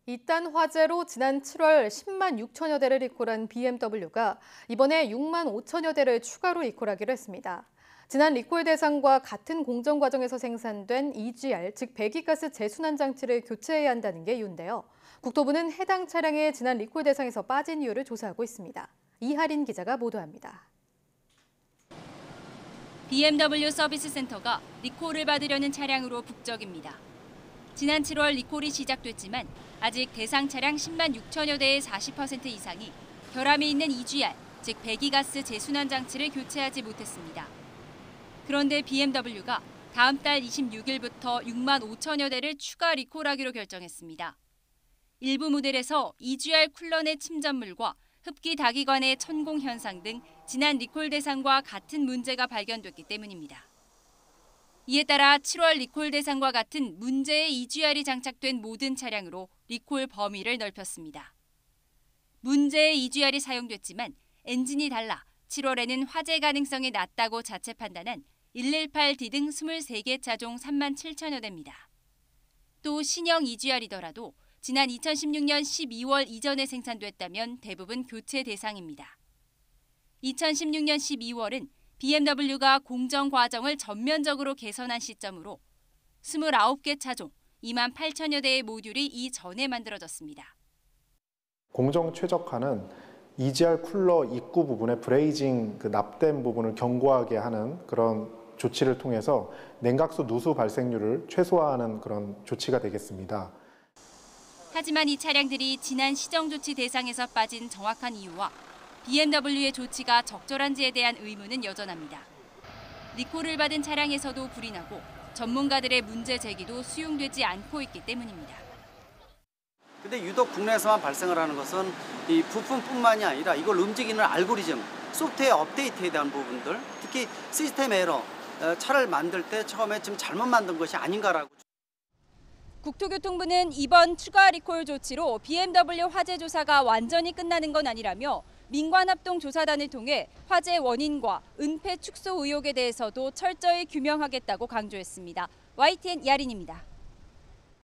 이딴 화재로 지난 7월 10만 6천여 대를 리콜한 BMW가 이번에 6만 5천여 대를 추가로 리콜하기로 했습니다. 지난 리콜 대상과 같은 공정 과정에서 생산된 EGR, 즉 배기가스 재순환 장치를 교체해야 한다는 게 이유인데요. 국토부는 해당 차량의 지난 리콜 대상에서 빠진 이유를 조사하고 있습니다. 이하린 기자가 보도합니다. BMW 서비스 센터가 리콜을 받으려는 차량으로 북적입니다. 지난 7월 리콜이 시작됐지만 아직 대상 차량 10만 6천여 대의 40% 이상이 결함이 있는 EGR, 즉 배기가스 재순환 장치를 교체하지 못했습니다. 그런데 BMW가 다음 달 26일부터 6만 5천여 대를 추가 리콜하기로 결정했습니다. 일부 모델에서 EGR 쿨러 내 침전물과 흡기 다기관의 천공 현상 등 지난 리콜 대상과 같은 문제가 발견됐기 때문입니다. 이에 따라 7월 리콜 대상과 같은 문제의 EGR이 장착된 모든 차량으로 리콜 범위를 넓혔습니다. 문제의 EGR이 사용됐지만 엔진이 달라 7월에는 화재 가능성이 낮다고 자체 판단한 118D 등 23개 차종 3만 7천여 대입니다. 또 신형 EGR이더라도 지난 2016년 12월 이전에 생산됐다면 대부분 교체 대상입니다. 2016년 12월은 BMW가 공정 과정을 전면적으로 개선한 시점으로 29개 차종 2만 8천여 대의 모듈이 이전에 만들어졌습니다. 공정 최적화는 EGR 쿨러 입구 부분의 브레이징 납된 부분을 견고하게 하는 그런 조치를 통해서 냉각수 누수 발생률을 최소화하는 그런 조치가 되겠습니다. 하지만 이 차량들이 지난 시정 조치 대상에서 빠진 정확한 이유와 BMW의 조치가 적절한지에 대한 의문은 여전합니다. 리콜을 받은 차량에서도 불이 나고 전문가들의 문제 제기도 수용되지 않고 있기 때문입니다. 근데 유독 국내에서만 발생을 하는 것은 이 부품뿐만이 아니라 이걸 움직이는 알고리즘, 소프트웨어 업데이트에 대한 부분들, 특히 시스템 에러, 차를 만들 때 처음에 좀 잘못 만든 것이 아닌가라고. 국토교통부는 이번 추가 리콜 조치로 BMW 화재 조사가 완전히 끝나는 건 아니라며 민관합동조사단을 통해 화재 원인과 은폐 축소 의혹에 대해서도 철저히 규명하겠다고 강조했습니다. YTN 이하린입니다.